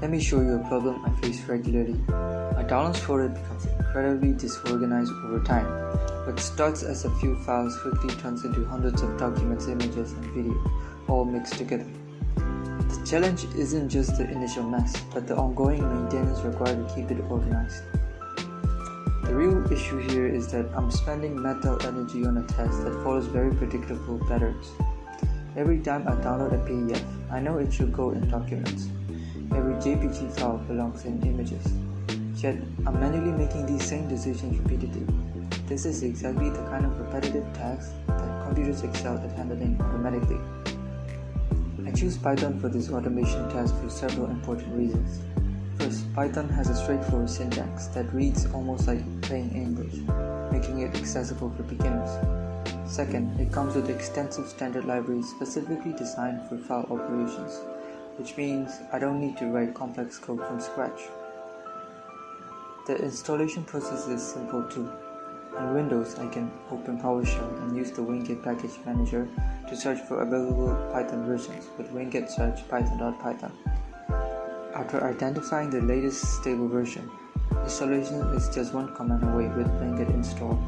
Let me show you a problem I face regularly. My downloads folder becomes incredibly disorganized over time. What starts as a few files quickly turns into hundreds of documents, images, and video, all mixed together. The challenge isn't just the initial mess, but the ongoing maintenance required to keep it organized. The real issue here is that I'm spending mental energy on a task that follows very predictable patterns. Every time I download a PDF, I know it should go in documents. Every JPG file belongs in images. Yet, I'm manually making these same decisions repeatedly. This is exactly the kind of repetitive tasks that computers excel at handling automatically. I choose Python for this automation task for several important reasons. First, Python has a straightforward syntax that reads almost like plain English, making it accessible for beginners. Second, it comes with extensive standard libraries specifically designed for file operations, which means I don't need to write complex code from scratch. The installation process is simple too. On Windows, I can open PowerShell and use the Winget package manager to search for available Python versions with winget search python.python. After identifying the latest stable version, installation is just one command away with winget install.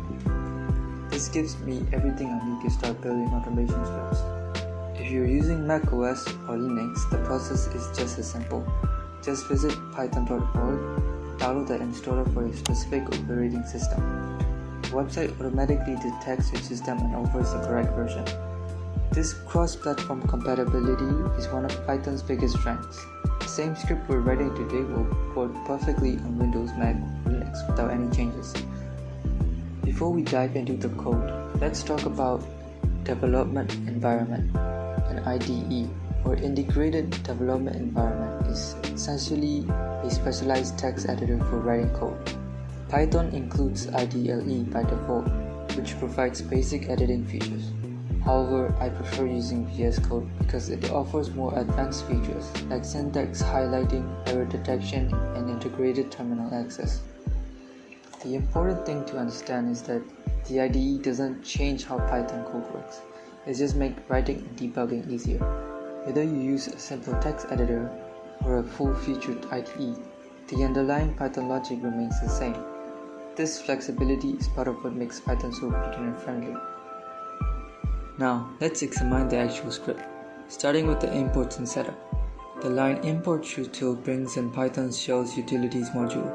This gives me everything I need to start building automation scripts. If you're using macOS or Linux, the process is just as simple. Just visit python.org, download the installer for your specific operating system. The website automatically detects your system and offers the correct version. This cross-platform compatibility is one of Python's biggest strengths. The same script we're writing today will work perfectly on Windows, Mac, or Linux without any changes. Before we dive into the code, let's talk about development environment. An IDE, or Integrated Development Environment, is essentially a specialized text editor for writing code. Python includes IDLE by default, which provides basic editing features. However, I prefer using VS Code because it offers more advanced features like syntax highlighting, error detection, and integrated terminal access. The important thing to understand is that the IDE doesn't change how Python code works. It just makes writing and debugging easier. Whether you use a simple text editor or a full-featured IDE, the underlying Python logic remains the same. This flexibility is part of what makes Python so beginner-friendly. Now, let's examine the actual script, starting with the imports and setup. The line import util brings in Python's shell's utilities module,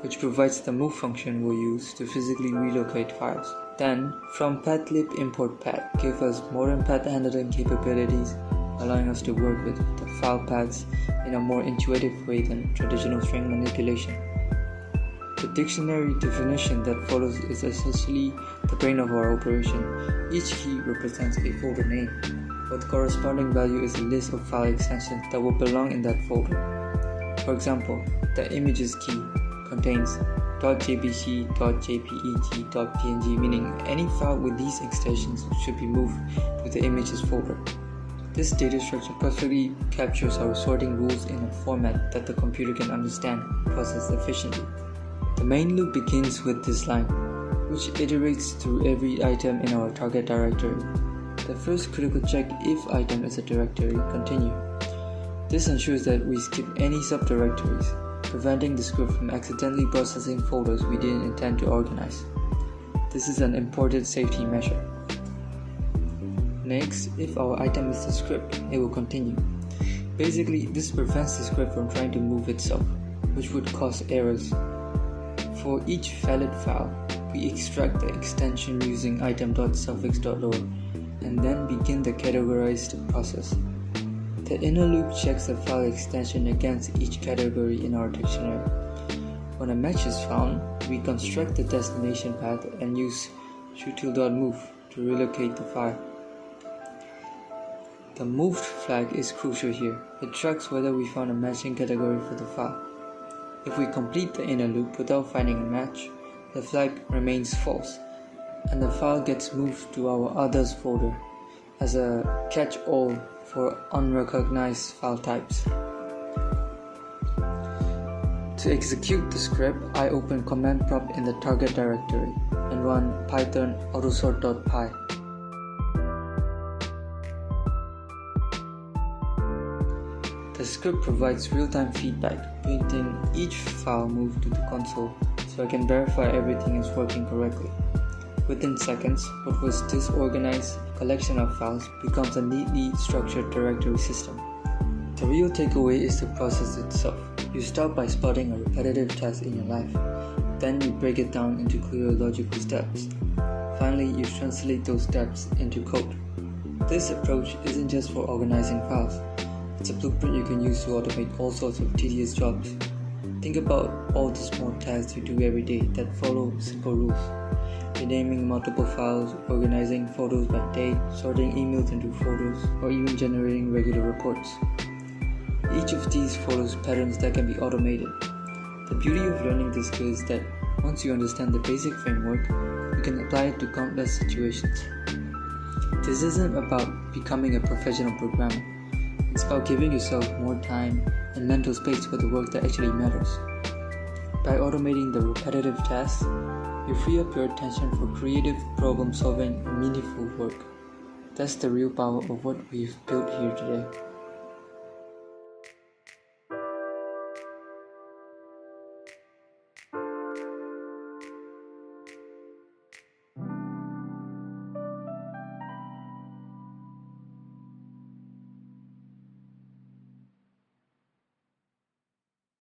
which provides the move function we'll use to physically relocate files. Then, from pathlib import path gives us modern path handling capabilities, allowing us to work with the file paths in a more intuitive way than traditional string manipulation. The dictionary definition that follows is essentially the brain of our operation. Each key represents a folder name, while the corresponding value is a list of file extensions that will belong in that folder. For example, the images key contains .jpg, .jpeg, .png, meaning any file with these extensions should be moved to the images folder. This data structure perfectly captures our sorting rules in a format that the computer can understand and process efficiently. The main loop begins with this line, which iterates through every item in our target directory. The first critical check if item is a directory continue. This ensures that we skip any subdirectories, preventing the script from accidentally processing folders we didn't intend to organize. This is an important safety measure. Next, if our item is the script, it will continue. Basically, this prevents the script from trying to move itself, which would cause errors. For each valid file, we extract the extension using item.suffix.load and then begin the categorized process. The inner loop checks the file extension against each category in our dictionary. When a match is found, we construct the destination path and use util.move to relocate the file. The moved flag is crucial here. It tracks whether we found a matching category for the file. If we complete the inner loop without finding a match, the flag remains false, and the file gets moved to our others folder as a catch-all for unrecognized file types. To execute the script, I open command prompt in the target directory and run python autosort.py. The script provides real-time feedback, making each file move to the console so I can verify everything is working correctly. Within seconds, what was disorganized collection of files becomes a neatly structured directory system. The real takeaway is the process itself. You start by spotting a repetitive task in your life. Then you break it down into clear logical steps. Finally, you translate those steps into code. This approach isn't just for organizing files. It's a blueprint you can use to automate all sorts of tedious jobs. Think about all the small tasks you do every day that follow simple rules. Renaming multiple files, organizing photos by date, sorting emails into folders, or even generating regular reports. Each of these follows patterns that can be automated. The beauty of learning this skill is that once you understand the basic framework, you can apply it to countless situations. This isn't about becoming a professional programmer. It's about giving yourself more time and mental space for the work that actually matters. By automating the repetitive tasks, you free up your attention for creative problem solving and meaningful work. That's the real power of what we've built here today.